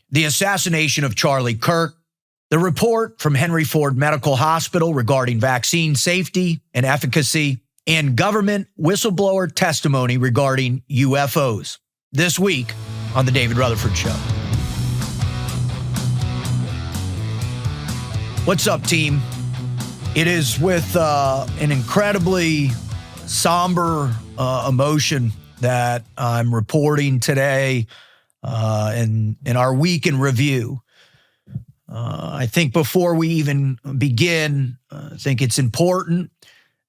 the assassination of Charlie Kirk, the report from Henry Ford Medical Hospital regarding vaccine safety and efficacy, and government whistleblower testimony regarding UFOs. This week on the David Rutherford Show. What's up, team? It is with an incredibly somber emotion that I'm reporting today in our week in review. I think before we even begin, I think it's important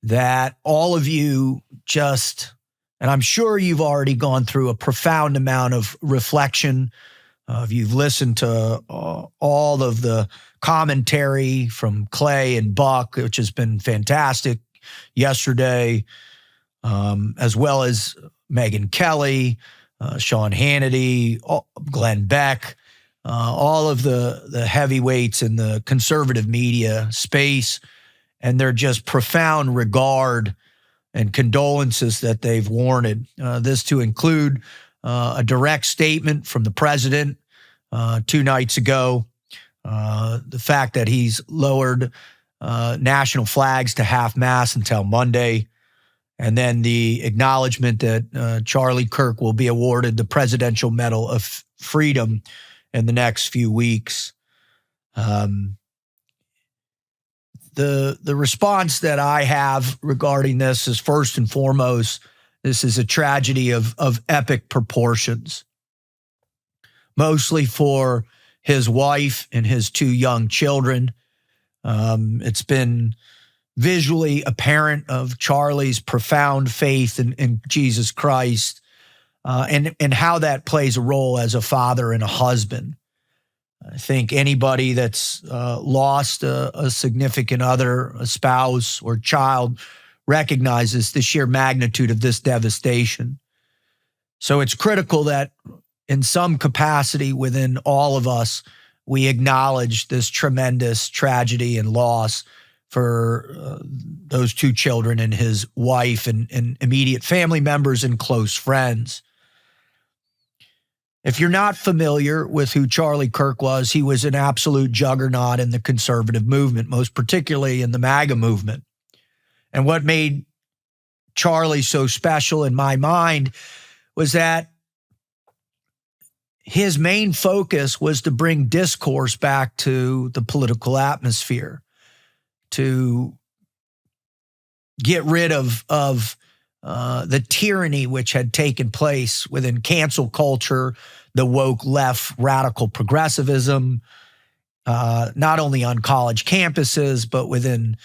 that all of you and I'm sure you've already gone through a profound amount of reflection. You've listened to all of the commentary from Clay and Buck, which has been fantastic yesterday, as well as Megyn Kelly, Sean Hannity, Glenn Beck, all of the heavyweights in the conservative media space, and their just profound regard and condolences that they've warranted. This to include a direct statement from the president 2 nights ago, the fact that he's lowered national flags to half-mast until Monday, and then the acknowledgement that Charlie Kirk will be awarded the Presidential Medal of Freedom in the next few weeks. The response that I have regarding this is, first and foremost, this is a tragedy of epic proportions, mostly for his wife and his 2 young children. It's been visually apparent of Charlie's profound faith in Jesus Christ, and how that plays a role as a father and a husband. I think anybody that's lost a significant other, a spouse or child, recognizes the sheer magnitude of this devastation. So it's critical that in some capacity within all of us, we acknowledge this tremendous tragedy and loss for those 2 children and his wife and immediate family members and close friends. If you're not familiar with who Charlie Kirk was, he was an absolute juggernaut in the conservative movement, most particularly in the MAGA movement. And what made Charlie so special in my mind was that his main focus was to bring discourse back to the political atmosphere, to get rid of the tyranny which had taken place within cancel culture, the woke left radical progressivism, not only on college campuses, but within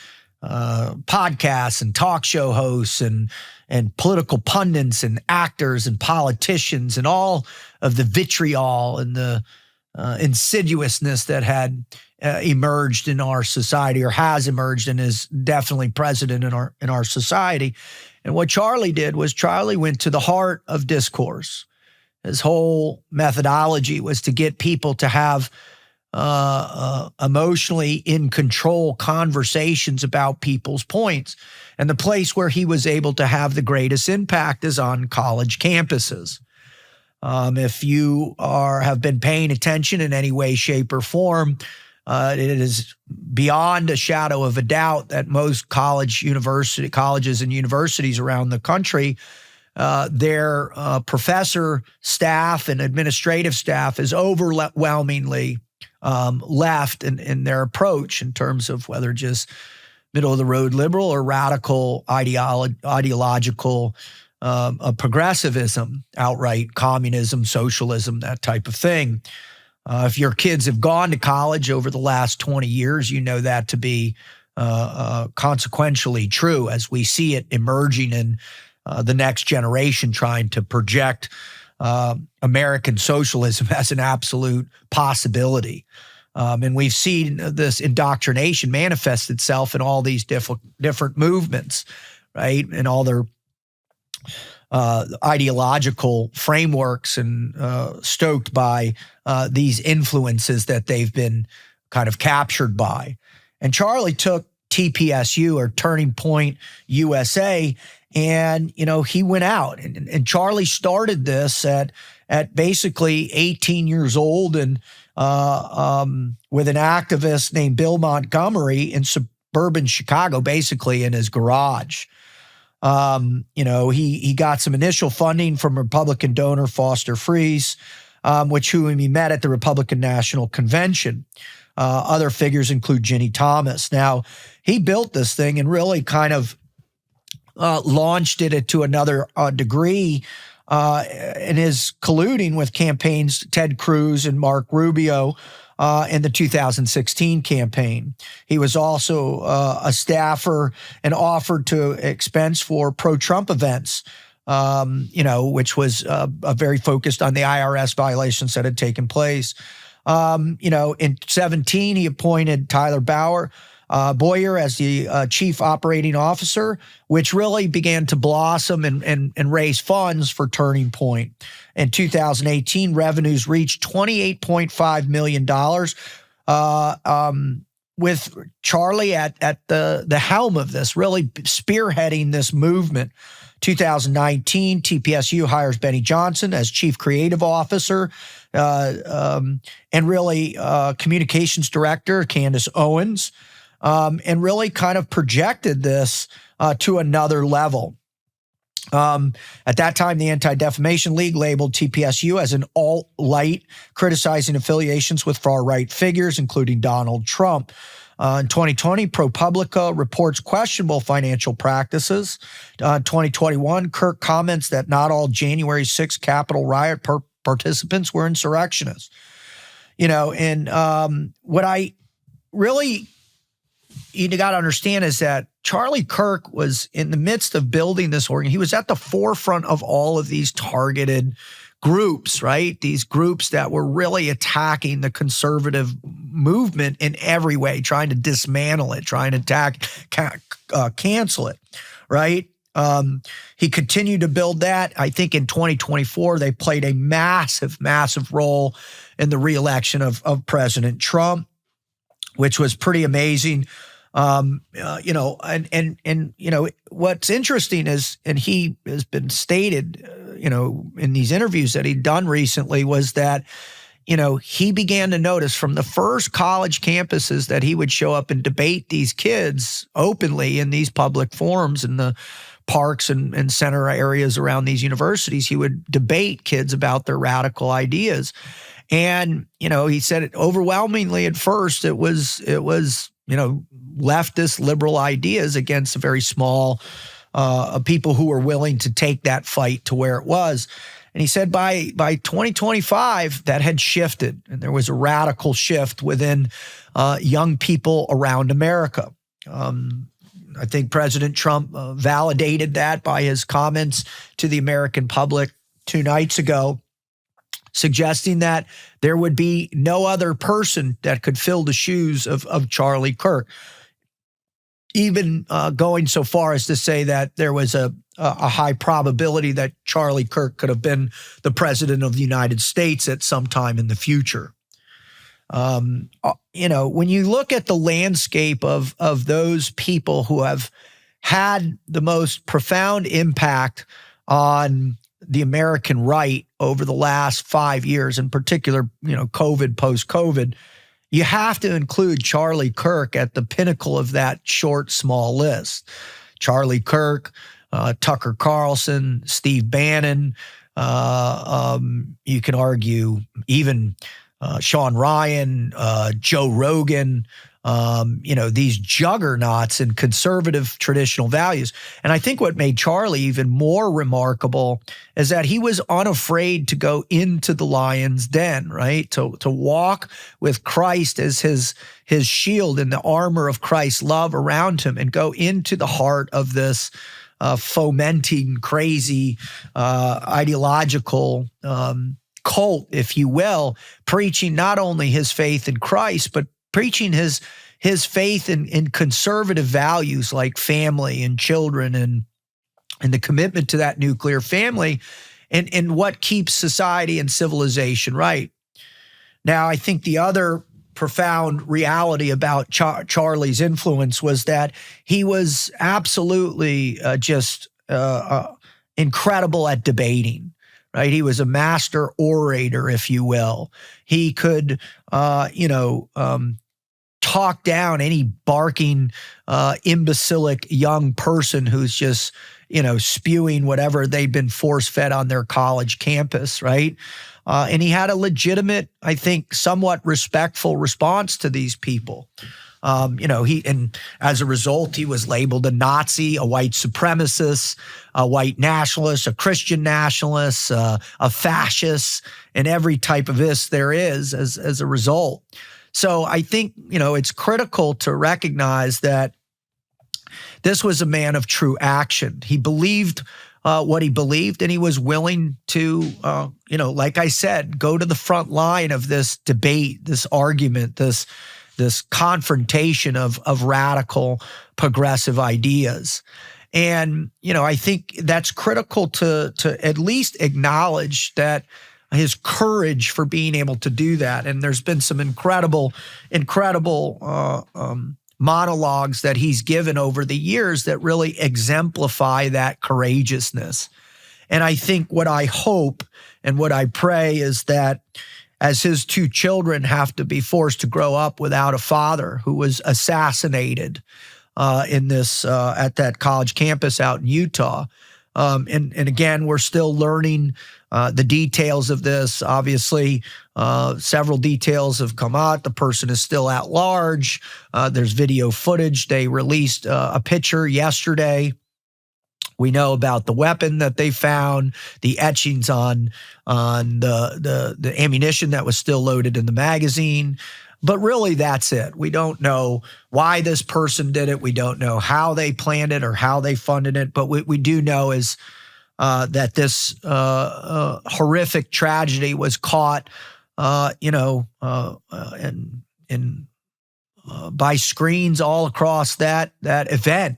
podcasts and talk show hosts and political pundits and actors and politicians, and all of the vitriol and the insidiousness that had emerged in our society, or has emerged and is definitely present in our society. And what Charlie did was Charlie went to the heart of discourse. His whole methodology was to get people to have emotionally in control conversations about people's points. And the place where he was able to have the greatest impact is on college campuses. If you have been paying attention in any way, shape, or form, it is beyond a shadow of a doubt that most colleges and universities around the country, their professor staff and administrative staff is overwhelmingly left in their approach in terms of whether just middle-of-the-road liberal or radical ideological progressivism, outright communism, socialism, that type of thing. If your kids have gone to college over the last 20 years, you know that to be consequentially true, as we see it emerging in the next generation trying to project American socialism as an absolute possibility. And we've seen this indoctrination manifest itself in all these different movements, right? And all their ideological frameworks and stoked by these influences that they've been kind of captured by. And Charlie took TPSU, or Turning Point USA. And, he went out and Charlie started this at basically 18 years old and with an activist named Bill Montgomery in suburban Chicago, basically in his garage. He got some initial funding from Republican donor Foster Friess, whom he met at the Republican National Convention. Other figures include Ginny Thomas. Now, he built this thing and really kind of launched it to another degree in his colluding with campaigns Ted Cruz and Mark Rubio in the 2016 campaign. He was also a staffer and offered to expense for pro-Trump events, which was very focused on the IRS violations that had taken place. In 17, he appointed Tyler Boyer as the chief operating officer, which really began to blossom and raise funds for Turning Point. In 2018, revenues reached $28.5 million, with Charlie at the helm of this, really spearheading this movement. 2019, TPSU hires Benny Johnson as chief creative officer, and really communications director Candace Owens, and really kind of projected this to another level. At that time, the Anti-Defamation League labeled TPSU as an alt-right, criticizing affiliations with far-right figures, including Donald Trump. In 2020, ProPublica reports questionable financial practices. 2021, Kirk comments that not all January 6th Capitol riot participants were insurrectionists. What I really you got to understand is that Charlie Kirk was in the midst of building this organ. He was at the forefront of all of these targeted groups, right? These groups that were really attacking the conservative movement in every way, trying to dismantle it, trying to cancel it, right? He continued to build that. I think in 2024, they played a massive, massive role in the reelection of President Trump, which was pretty amazing. What's interesting is, and he has been stated, in these interviews that he'd done recently, was that, he began to notice from the first college campuses that he would show up and debate these kids openly in these public forums in the parks and center areas around these universities. He would debate kids about their radical ideas. And, he said it overwhelmingly at first, it was leftist liberal ideas against a very small people who were willing to take that fight to where it was. And he said by 2025, that had shifted, and there was a radical shift within young people around America. I think President Trump validated that by his comments to the American public 2 nights ago, suggesting that there would be no other person that could fill the shoes of Charlie Kirk, even going so far as to say that there was a high probability that Charlie Kirk could have been the president of the United States at some time in the future. When you look at the landscape of those people who have had the most profound impact on the American right over the last 5 years, in particular, COVID, post-COVID, you have to include Charlie Kirk at the pinnacle of that short, small list. Charlie Kirk, Tucker Carlson, Steve Bannon, you can argue even Sean Ryan, Joe Rogan, these juggernauts in conservative traditional values. And I think what made Charlie even more remarkable is that he was unafraid to go into the lion's den, right? To walk with Christ as his shield and the armor of Christ's love around him, and go into the heart of this fomenting, crazy, ideological cult, if you will, preaching not only his faith in Christ, but preaching his faith in conservative values like family and children and the commitment to that nuclear family and what keeps society and civilization right. Now, I think the other profound reality about Charlie's influence was that he was absolutely just incredible at debating, right? He was a master orator, if you will. He could, talk down any barking, imbecilic young person who's just, spewing whatever they'd been force-fed on their college campus, right? And he had a legitimate, I think, somewhat respectful response to these people. And as a result, he was labeled a Nazi, a white supremacist, a white nationalist, a Christian nationalist, a fascist, and every type of this there is as a result. So I think, it's critical to recognize that this was a man of true action. He believed what he believed, and he was willing to, like I said, go to the front line of this debate, this argument, this confrontation of radical progressive ideas. And, I think that's critical to at least acknowledge that his courage for being able to do that. And there's been some incredible monologues that he's given over the years that really exemplify that courageousness. And I think what I hope and what I pray is that as his two children have to be forced to grow up without a father who was assassinated at that college campus out in Utah. And again, we're still learning the details of this. Obviously, several details have come out. The person is still at large. There's video footage. They released a picture yesterday. We know about the weapon that they found, the etchings on the ammunition that was still loaded in the magazine. But really, that's it. We don't know why this person did it. We don't know how they planned it or how they funded it. But what we do know is that this horrific tragedy was caught, by screens all across that event.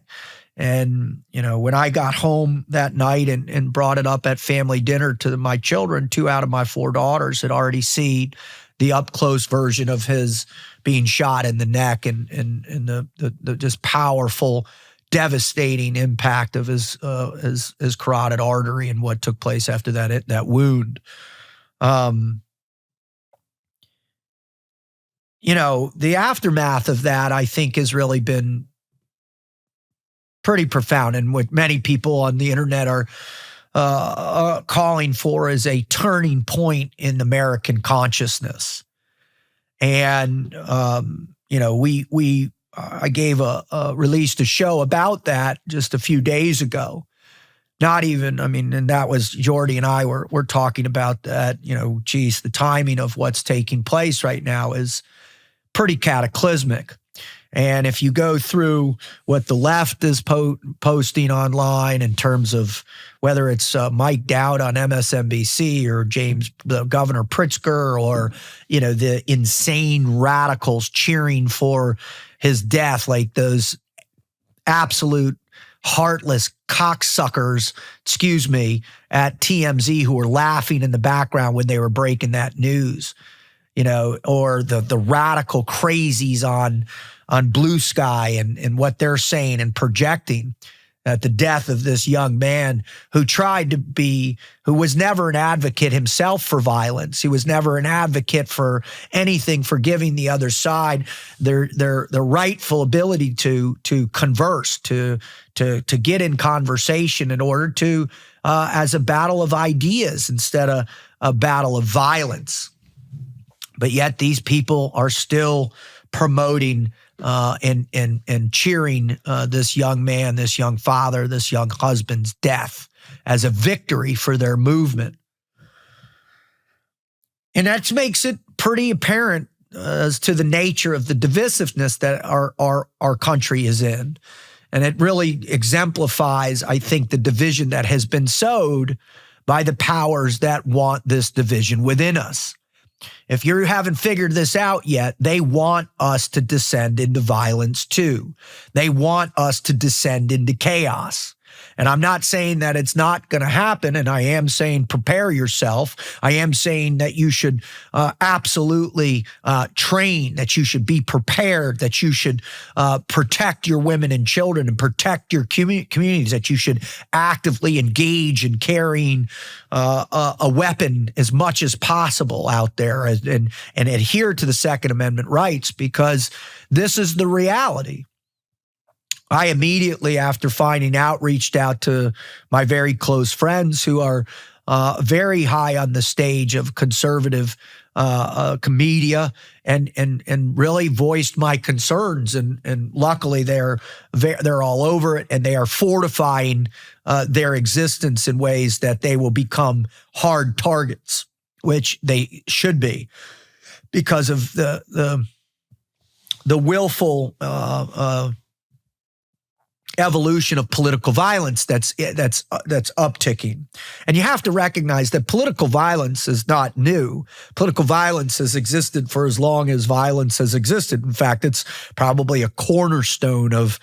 And, when I got home that night and brought it up at family dinner to my children, 2 out of my 4 daughters had already seen the up-close version of his being shot in the neck and the just powerful, devastating impact of his carotid artery and what took place after that wound. The aftermath of that, I think, has really been pretty profound, and what many people on the internet are calling for is a turning point in American consciousness. And I gave released a show about that just a few days ago. And that was Jordy and I were talking about that. The timing of what's taking place right now is pretty cataclysmic. And if you go through what the left is posting online in terms of whether it's Mike Dowd on MSNBC or Governor Pritzker or, the insane radicals cheering for his death, like those absolute heartless cocksuckers, at TMZ who were laughing in the background when they were breaking that news, or the radical crazies on Blue Sky and what they're saying and projecting at the death of this young man who was never an advocate himself for violence. He was never an advocate for anything, for giving the other side their rightful ability to converse, to get in conversation in order to, as a battle of ideas instead of a battle of violence. But yet these people are still promoting and cheering this young man, this young father, this young husband's death as a victory for their movement. And that makes it pretty apparent as to the nature of the divisiveness that our country is in. And it really exemplifies, I think, the division that has been sowed by the powers that want this division within us. If you haven't figured this out yet, they want us to descend into violence too. They want us to descend into chaos. And I'm not saying that it's not going to happen. And I am saying prepare yourself. I am saying that you should absolutely train, that you should be prepared, that you should protect your women and children and protect your communities, that you should actively engage in carrying a weapon as much as possible out there and adhere to the Second Amendment rights, because this is the reality. I immediately, after finding out, reached out to my very close friends who are very high on the stage of conservative media and really voiced my concerns. And luckily they're all over it, and they are fortifying their existence in ways that they will become hard targets, which they should be, because of the willful evolution of political violence that's upticking. And you have to recognize that political violence is not new. Political violence has existed for as long as violence has existed. In fact, it's probably a cornerstone of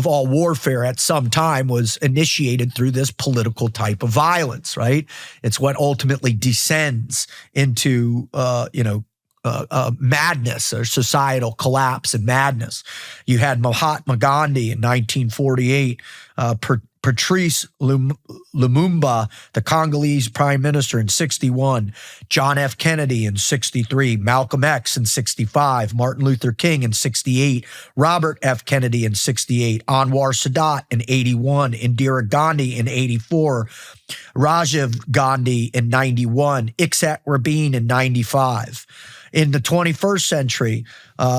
all warfare at some time was initiated through this political type of violence, right? It's what ultimately descends into madness or societal collapse and madness. You had Mahatma Gandhi in 1948, Patrice Lumumba, the Congolese prime minister, in 61, John F. Kennedy in 63, Malcolm X in 65, Martin Luther King in 68, Robert F. Kennedy in 68, Anwar Sadat in 81, Indira Gandhi in 84, Rajiv Gandhi in 91, Itzhak Rabin in 95. In the 21st century,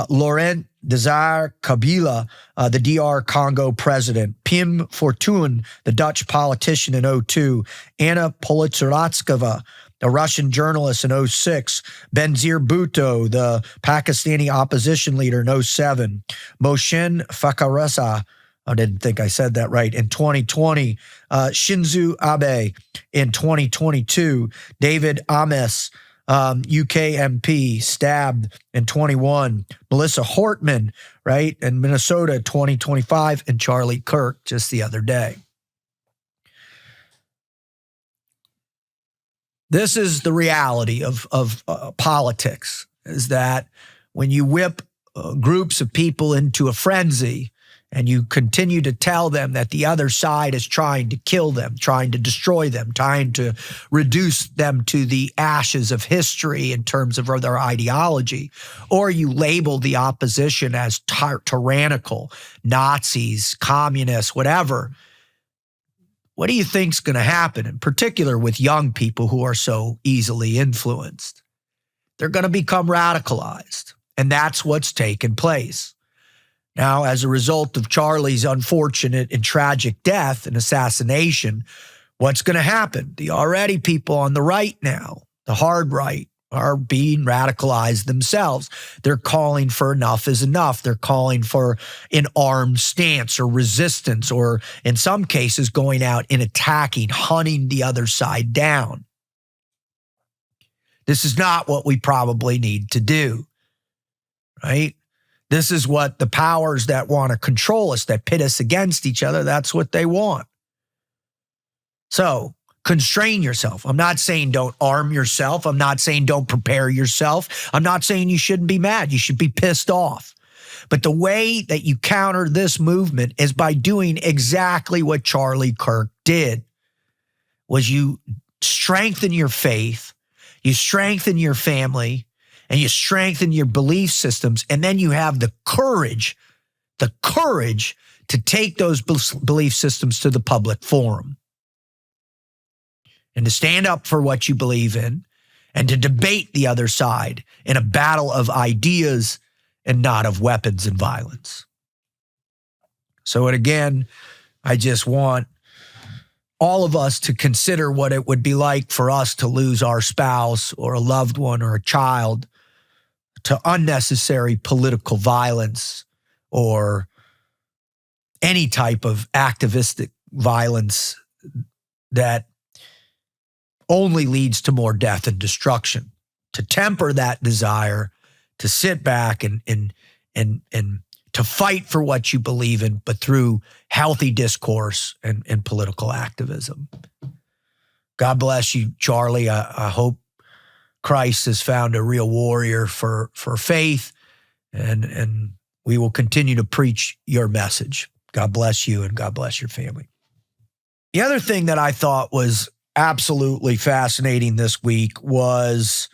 Laurent Desire Kabila, the DR Congo president, Pim Fortuyn, the Dutch politician in 2002, Anna Politkovskaya, a Russian journalist in 2006, Benazir Bhutto, the Pakistani opposition leader in 2007, Mohsen Fakhrizadeh, I didn't think I said that right, in 2020, Shinzo Abe in 2022, David Ames, UK MP, stabbed in 21, Melissa Hortman, right, in Minnesota 2025, and Charlie Kirk just the other day. This is the reality of politics, is that when you whip groups of people into a frenzy and you continue to tell them that the other side is trying to kill them, trying to destroy them, trying to reduce them to the ashes of history in terms of their ideology, or you label the opposition as tyrannical, Nazis, communists, whatever, what do you think's going to happen, in particular with young people who are so easily influenced? They're going to become radicalized, and that's what's taken place. Now, as a result of Charlie's unfortunate and tragic death and assassination, what's going to happen? The already people on the right now, the hard right, are being radicalized themselves. They're calling for enough is enough. They're calling for an armed stance or resistance, or in some cases going out and attacking, hunting the other side down. This is not what we probably need to do, right? This is what the powers that want to control us, that pit us against each other, that's what they want. So constrain yourself. I'm not saying don't arm yourself. I'm not saying don't prepare yourself. I'm not saying you shouldn't be mad. You should be pissed off. But the way that you counter this movement is by doing exactly what Charlie Kirk did, was you strengthen your faith, you strengthen your family, and you strengthen your belief systems, and then you have the courage to take those belief systems to the public forum and to stand up for what you believe in and to debate the other side in a battle of ideas and not of weapons and violence. So, and again, I just want all of us to consider what it would be like for us to lose our spouse or a loved one or a child to unnecessary political violence or any type of activistic violence that only leads to more death and destruction. To temper that desire, to sit back and to fight for what you believe in, but through healthy discourse and political activism. God bless you, Charlie. I hope Christ has found a real warrior for faith, and we will continue to preach your message. God bless you, and God bless your family. The other thing that I thought was absolutely fascinating this week was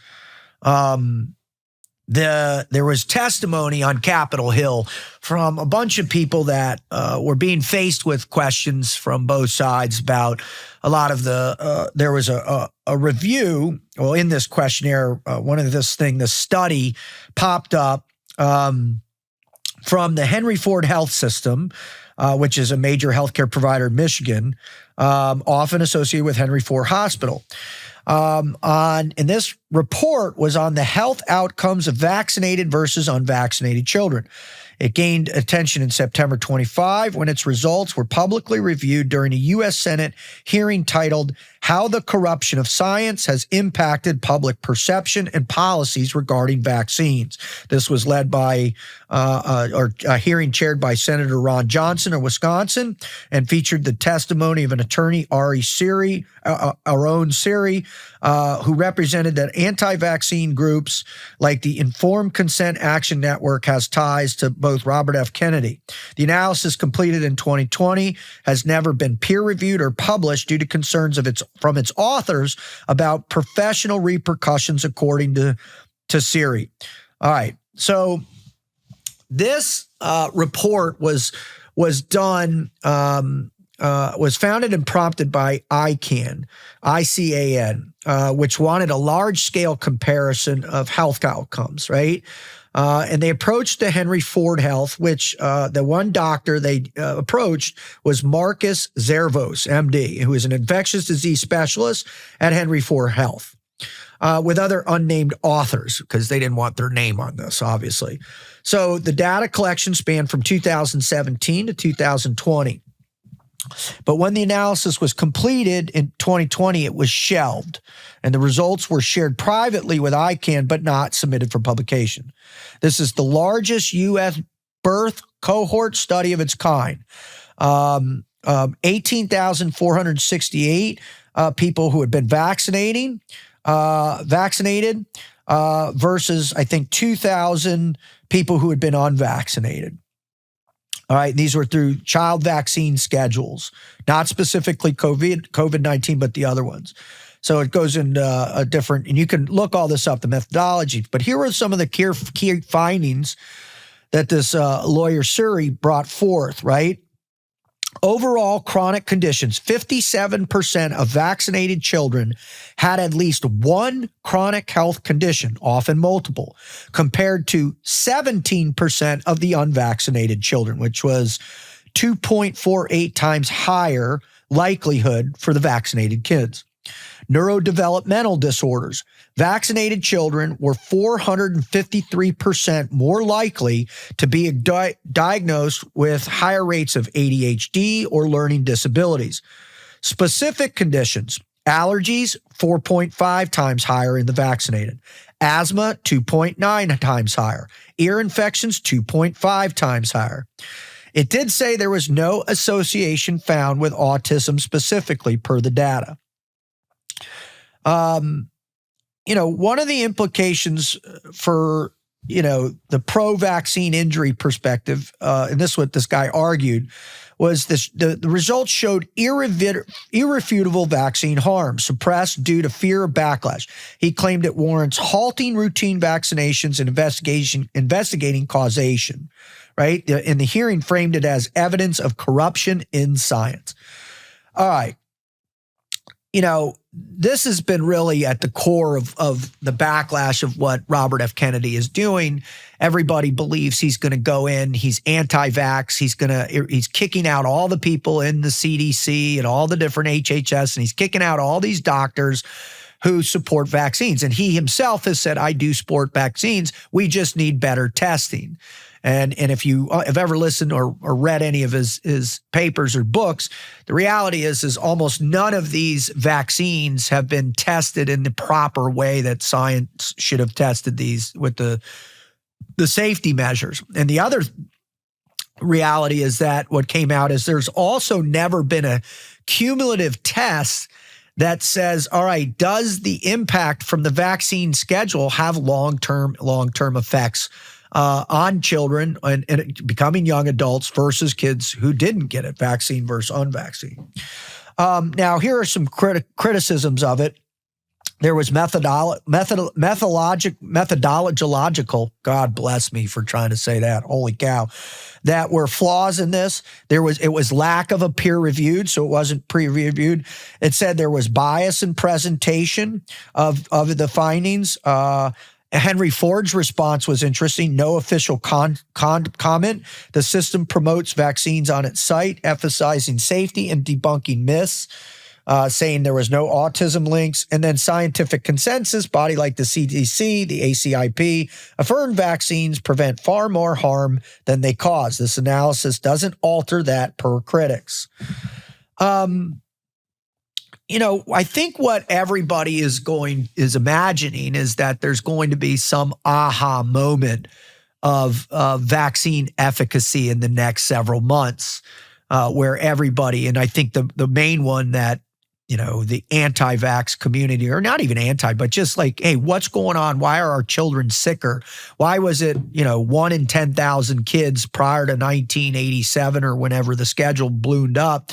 there was testimony on Capitol Hill from a bunch of people that were being faced with questions from both sides about a lot of there was a review, well, in this questionnaire, this study popped up from the Henry Ford Health System, which is a major healthcare provider in Michigan, often associated with Henry Ford Hospital. And this report was on the health outcomes of vaccinated versus unvaccinated children. It gained attention in September 25 when its results were publicly reviewed during a U.S. Senate hearing titled How the Corruption of Science Has Impacted Public Perception and Policies Regarding Vaccines. This was led by a hearing chaired by Senator Ron Johnson of Wisconsin and featured the testimony of an attorney, Ari Siri, Aaron Siri, who represented that anti-vaccine groups like the Informed Consent Action Network has ties to both Robert F. Kennedy. The analysis completed in 2020 has never been peer-reviewed or published due to concerns from its authors about professional repercussions, according to Siri. All right, so this report was done. Was founded and prompted by ICAN, which wanted a large-scale comparison of health outcomes, right? And they approached the Henry Ford Health, which the one doctor they approached was Marcus Zervos, MD, who is an infectious disease specialist at Henry Ford Health, with other unnamed authors, because they didn't want their name on this, obviously. So the data collection spanned from 2017 to 2020. But when the analysis was completed in 2020, it was shelved, and the results were shared privately with ICANN, but not submitted for publication. This is the largest U.S. birth cohort study of its kind. 18,468 people who had been vaccinated versus, I think, 2,000 people who had been unvaccinated. All right, these were through child vaccine schedules, not specifically COVID-19, but the other ones. So it goes into a different, and you can look all this up, the methodology. But here are some of the key findings that this lawyer Suri brought forth, right? Overall chronic conditions, 57% of vaccinated children had at least one chronic health condition, often multiple, compared to 17% of the unvaccinated children, which was 2.48 times higher likelihood for the vaccinated kids. Neurodevelopmental disorders. Vaccinated children were 453% more likely to be diagnosed with higher rates of ADHD or learning disabilities. Specific conditions. Allergies, 4.5 times higher in the vaccinated. Asthma, 2.9 times higher. Ear infections, 2.5 times higher. It did say there was no association found with autism specifically per the data. One of the implications for, the pro-vaccine injury perspective, and this is what this guy argued, was the results showed irrefutable vaccine harm, suppressed due to fear of backlash. He claimed it warrants halting routine vaccinations and investigating causation, right? And the hearing framed it as evidence of corruption in science. All right. This has been really at the core of the backlash of what Robert F. Kennedy is doing. Everybody believes he's going to go in. He's anti-vax. He's kicking out all the people in the CDC and all the different HHS, and he's kicking out all these doctors who support vaccines. And he himself has said, I do support vaccines. We just need better testing. And if you have ever listened or read any of his papers or books, the reality is almost none of these vaccines have been tested in the proper way that science should have tested these with the safety measures. And the other reality is that what came out is there's also never been a cumulative test that says, all right, does the impact from the vaccine schedule have long-term effects on children and becoming young adults versus kids who didn't get it, vaccine versus unvaccinated? Now, here are some criticisms of it. There was methodological, God bless me for trying to say that, holy cow, that were flaws in this. It was lack of a peer-reviewed, so it wasn't pre-reviewed. It said there was bias in presentation of the findings. Henry Ford's response was interesting. No official comment. The system promotes vaccines on its site, emphasizing safety and debunking myths. Saying there was no autism links, and then scientific consensus, body like the CDC, the ACIP, affirmed vaccines prevent far more harm than they cause. This analysis doesn't alter that per critics. I think what everybody is imagining is that there's going to be some aha moment of vaccine efficacy in the next several months, where everybody, and I think the main one that the anti-vax community, or not even anti, but just like, hey, what's going on? Why are our children sicker? Why was it, 1 in 10,000 kids prior to 1987 or whenever the schedule ballooned up,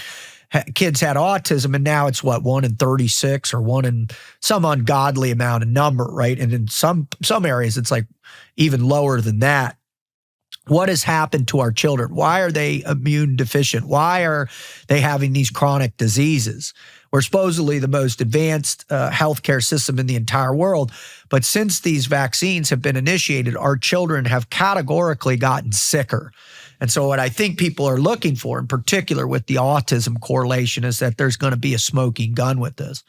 kids had autism, and now it's 1 in 36 or 1 in some ungodly amount of number, right? And in some areas, it's like even lower than that. What has happened to our children? Why are they immune deficient? Why are they having these chronic diseases? We're supposedly the most advanced healthcare system in the entire world. But since these vaccines have been initiated, our children have categorically gotten sicker. And so what I think people are looking for, in particular with the autism correlation, is that there's going to be a smoking gun with this.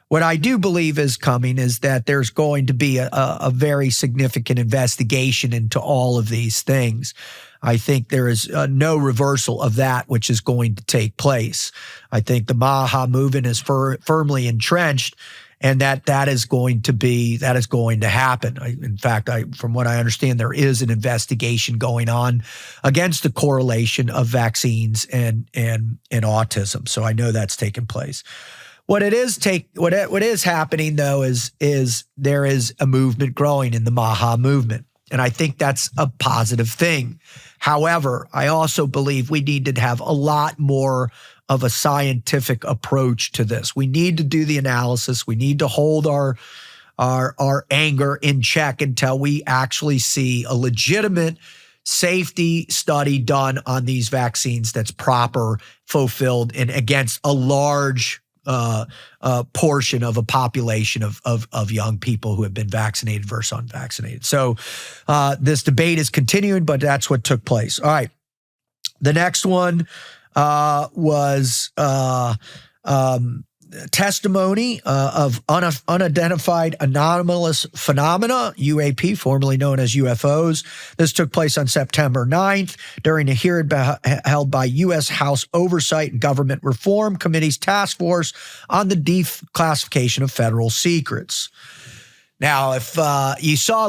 What I do believe is coming is that there's going to be a very significant investigation into all of these things. I think there is no reversal of that which is going to take place. I think the Maha movement is firmly entrenched, and that is going to happen. In fact, from what I understand, there is an investigation going on against the correlation of vaccines and autism. So I know that's taken place. What is happening though is there is a movement growing in the Maha movement, and I think that's a positive thing. However, I also believe we need to have a lot more of a scientific approach to this. We need to do the analysis. We need to hold our anger in check until we actually see a legitimate safety study done on these vaccines that's proper, fulfilled, and against a large portion of a population of young people who have been vaccinated versus unvaccinated. So this debate is continuing, but that's what took place. All right. The next one was testimony of unidentified anomalous phenomena, UAP, formerly known as UFOs. This took place on September 9th during a hearing held by U.S. House Oversight and Government Reform Committee's task force on the declassification of federal secrets. Now, if you saw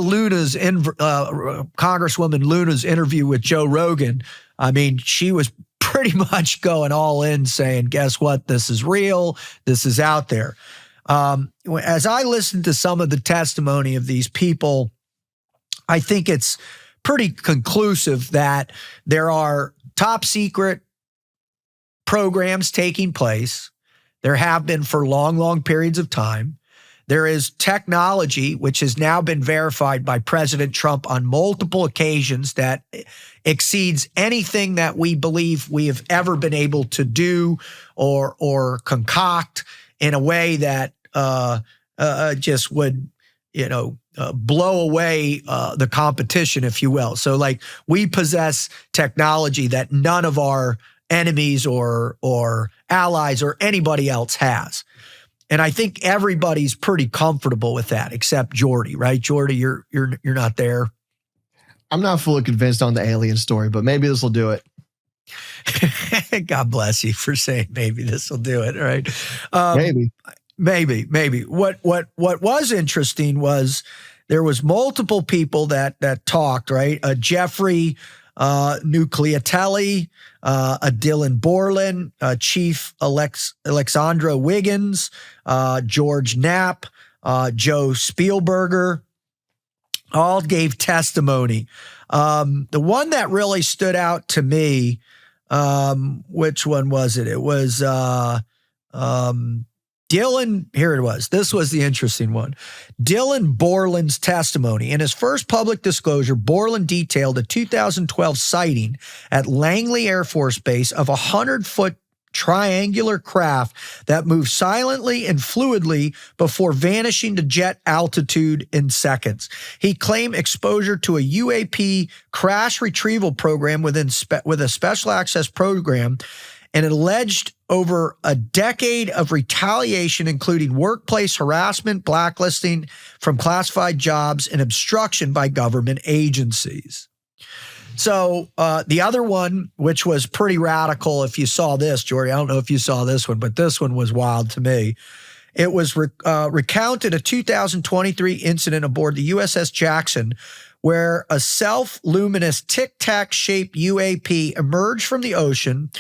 Congresswoman Luna's interview with Joe Rogan, I mean, she was pretty much going all in saying, guess what? This is real. This is out there. As I listened to some of the testimony of these people, I think it's pretty conclusive that there are top secret programs taking place. There have been for long, long periods of time. There is technology, which has now been verified by President Trump on multiple occasions, that exceeds anything that we believe we have ever been able to do or concoct in a way that just would, blow away the competition, if you will. So like we possess technology that none of our enemies or allies or anybody else has. And I think everybody's pretty comfortable with that, except Jordy, right? Jordy, you're not there. I'm not fully convinced on the alien story, but maybe this will do it. God bless you for saying maybe this will do it, right? Maybe. What was interesting was there was multiple people that talked, right? Jeffrey Nucleatelli, Dylan Borland, Chief Alexandra Wiggins, George Knapp, Joe Spielberger, all gave testimony. The one that really stood out to me, which one was it? It was Dylan, here it was. This was the interesting one. Dylan Borland's testimony. In his first public disclosure, Borland detailed a 2012 sighting at Langley Air Force Base of a 100-foot triangular craft that moved silently and fluidly before vanishing to jet altitude in seconds. He claimed exposure to a UAP crash retrieval program with a special access program, and it alleged over a decade of retaliation, including workplace harassment, blacklisting from classified jobs, and obstruction by government agencies. So the other one, which was pretty radical, if you saw this, Jordy, I don't know if you saw this one, but this one was wild to me. It was recounted a 2023 incident aboard the USS Jackson where a self-luminous tic-tac-shaped UAP emerged from the ocean,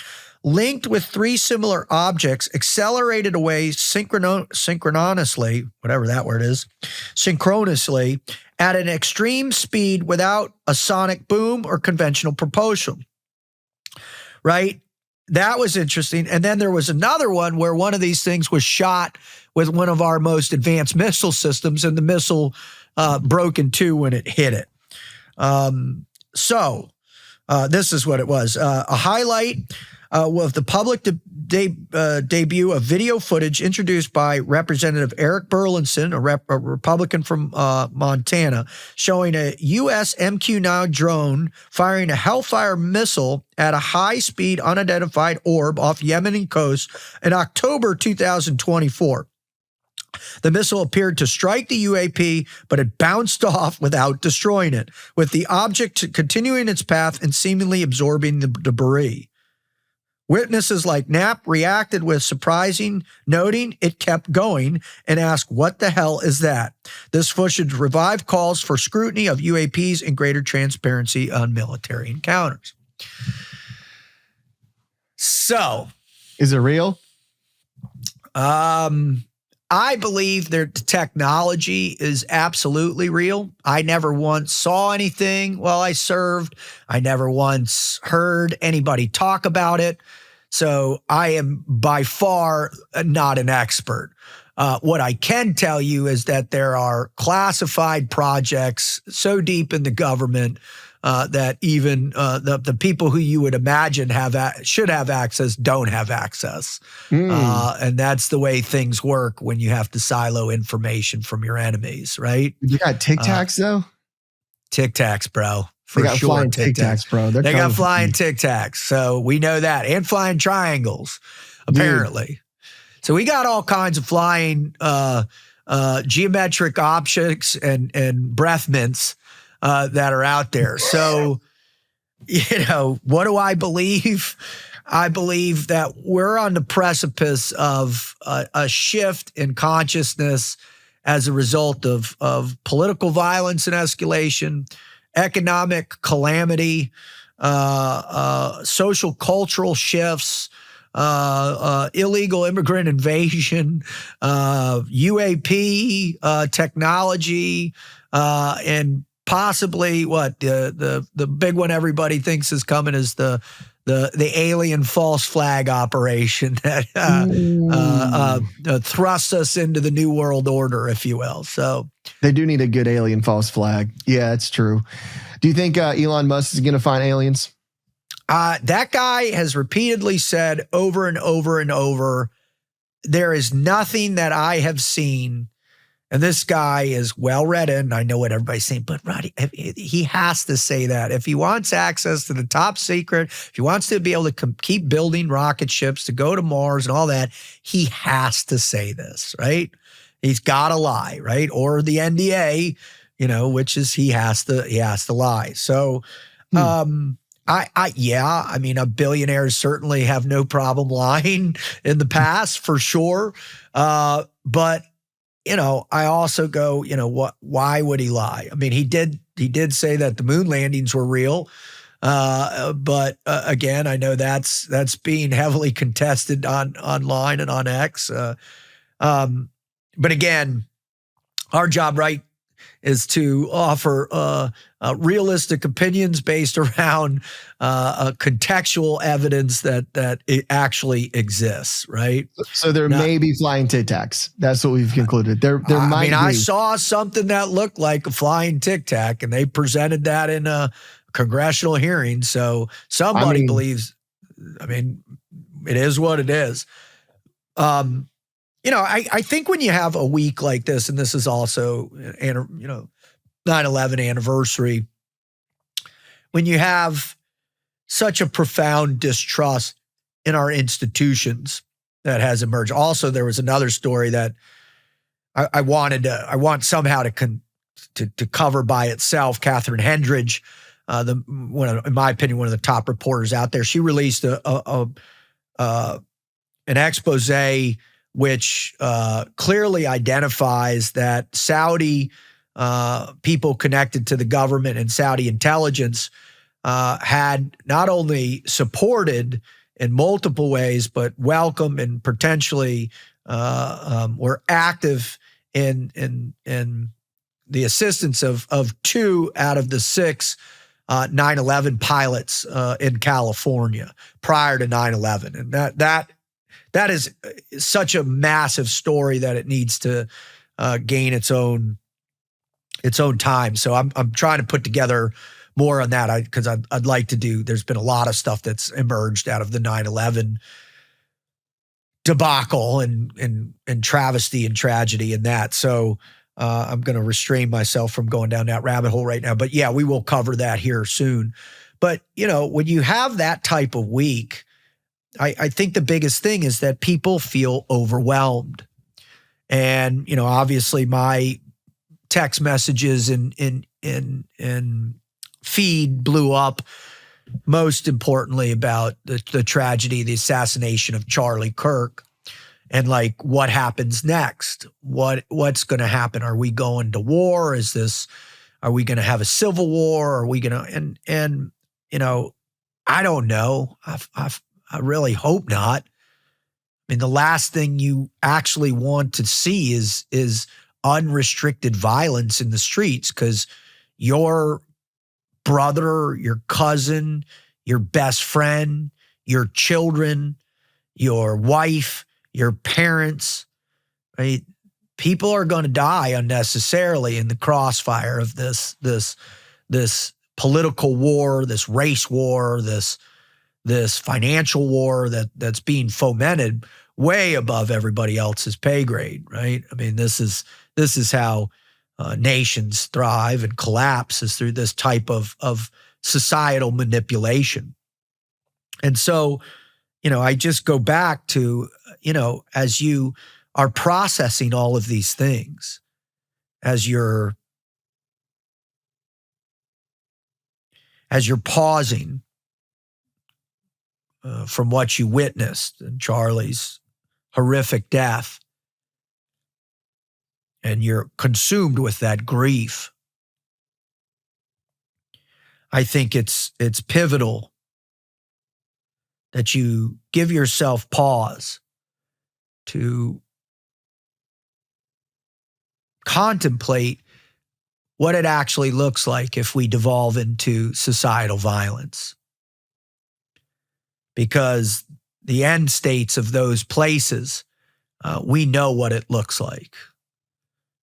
linked with three similar objects, accelerated away synchronously, whatever that word is, synchronously at an extreme speed without a sonic boom or conventional propulsion. Right? That was interesting. And then there was another one where one of these things was shot with one of our most advanced missile systems, and the missile broke in two when it hit it. This is what it was. A highlight of the public debut of video footage introduced by Representative Eric Burlinson, a Republican from Montana, showing a U.S. MQ-9 drone firing a Hellfire missile at a high-speed unidentified orb off Yemeni coast in October 2024. The missile appeared to strike the UAP, but it bounced off without destroying it, with the object continuing its path and seemingly absorbing the debris. Witnesses like Knapp reacted with surprising, noting it kept going, and asked, "What the hell is that?" This footage revived calls for scrutiny of UAPs and greater transparency on military encounters. So, is it real? I believe their technology is absolutely real. I never once saw anything while I served. I never once heard anybody talk about it. So I am by far not an expert. What I can tell you is that there are classified projects so deep in the government that even the people who you would imagine should have access don't have access. And that's the way things work when you have to silo information from your enemies, right? You got Tic Tacs, though? Tic Tacs, bro. They got flying Tic Tacs, bro. They got flying Tic Tacs. So we know that. And flying triangles, apparently. Dude. So we got all kinds of flying geometric objects and breath mints that are out there. So, what do I believe? I believe that we're on the precipice of a shift in consciousness as a result of political violence and escalation, economic calamity, social cultural shifts, illegal immigrant invasion, UAP technology, and possibly the big one everybody thinks is coming is the alien false flag operation that thrusts us into the new world order, if you will. So they do need a good alien false flag. Yeah, it's true. Do you think Elon Musk is going to find aliens? That guy has repeatedly said over and over and over, there is nothing that I have seen. And this guy is well-read, and I know what everybody's saying, but Roddy, he has to say that. If he wants access to the top secret, if he wants to be able to keep building rocket ships to go to Mars and all that, he has to say this, right? He's got to lie, right? Or the NDA, which is he has to lie. So, billionaires certainly have no problem lying in the past, for sure. But I also go, why would he lie? I mean, he did say that the moon landings were real. But again, I know that's being heavily contested online and on X. But again, our job, right, is to offer realistic opinions based around contextual evidence that it actually exists, right? So there may be flying Tic Tacs. That's what we've concluded. There might be. I saw something that looked like a flying Tic Tac, and they presented that in a congressional hearing. So somebody believes. I mean, it is what it is. I think when you have a week like this, and this is also, 9/11 anniversary, when you have such a profound distrust in our institutions that has emerged. Also, there was another story that I want somehow to cover by itself. Catherine Hendridge, in my opinion, one of the top reporters out there. She released an expose which clearly identifies that Saudi people connected to the government and Saudi intelligence had not only supported in multiple ways, but welcomed and potentially were active in the assistance of 2 out of the 6 9/11 pilots in California prior to 9/11, and that is such a massive story that it needs to gain its own time. So I'm trying to put together more on that because I'd like to do. There's been a lot of stuff that's emerged out of the 9/11 debacle and travesty and tragedy and that. So I'm going to restrain myself from going down that rabbit hole right now. But yeah, we will cover that here soon. But when you have that type of week, I think the biggest thing is that people feel overwhelmed. And, obviously my text messages in feed blew up, most importantly about the tragedy, the assassination of Charlie Kirk, and like what happens next? What's going to happen? Are we going to war? Are we going to have a civil war? Are we going to, and I don't know. I really hope not. I mean, the last thing you actually want to see is unrestricted violence in the streets, because your brother, your cousin, your best friend, your children, your wife, your parents, right? People are going to die unnecessarily in the crossfire of this political war, this race war, this financial war that's being fomented way above everybody else's pay grade, right? I mean, this is how nations thrive and collapse, is through this type of societal manipulation. And so, I just go back to, as you are processing all of these things, as you're pausing from what you witnessed in Charlie's horrific death, and you're consumed with that grief, I think it's pivotal that you give yourself pause to contemplate what it actually looks like if we devolve into societal violence. Because the end states of those places, we know what it looks like.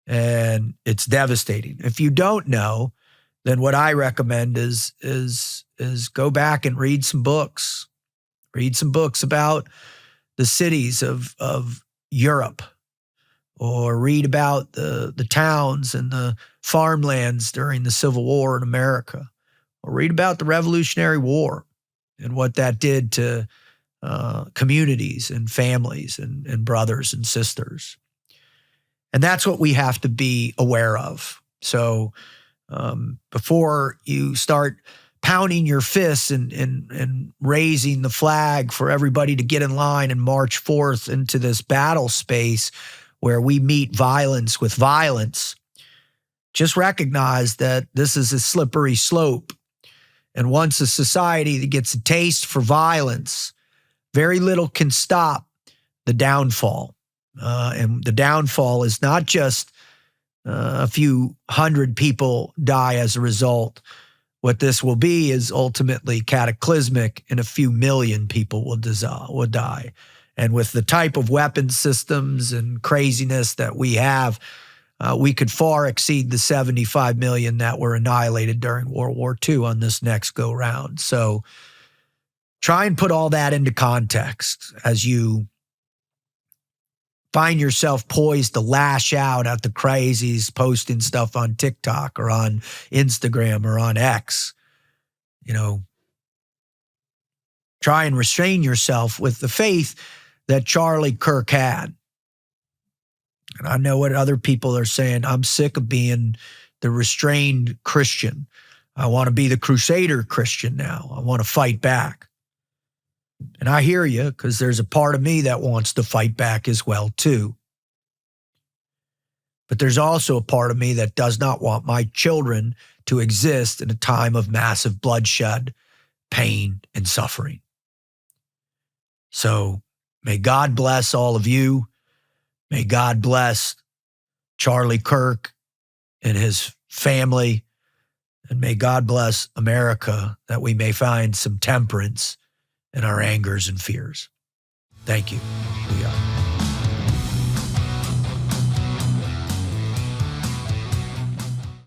And it's devastating. If you don't know, then what I recommend is go back and read some books. Read some books about the cities of Europe, or read about the towns and the farmlands during the Civil War in America, or read about the Revolutionary War and what that did to communities and families and brothers and sisters. And that's what we have to be aware of. So before you start pounding your fists and raising the flag for everybody to get in line and march forth into this battle space where we meet violence with violence, just recognize that this is a slippery slope. And once a society that gets a taste for violence, very little can stop the downfall. And the downfall is not just a few hundred people die as a result. What this will be is ultimately cataclysmic, and a few million people will die. And with the type of weapon systems and craziness that we have, we could far exceed the 75 million that were annihilated during World War II on this next go round. So try and put all that into context as you find yourself poised to lash out at the crazies posting stuff on TikTok or on Instagram or on X. Try and restrain yourself with the faith that Charlie Kirk had. And I know what other people are saying. I'm sick of being the restrained Christian. I want to be the crusader Christian now. I want to fight back. And I hear you, because there's a part of me that wants to fight back as well too. But there's also a part of me that does not want my children to exist in a time of massive bloodshed, pain, and suffering. So may God bless all of you. May God bless Charlie Kirk and his family. And may God bless America, that we may find some temperance in our angers and fears. Thank you.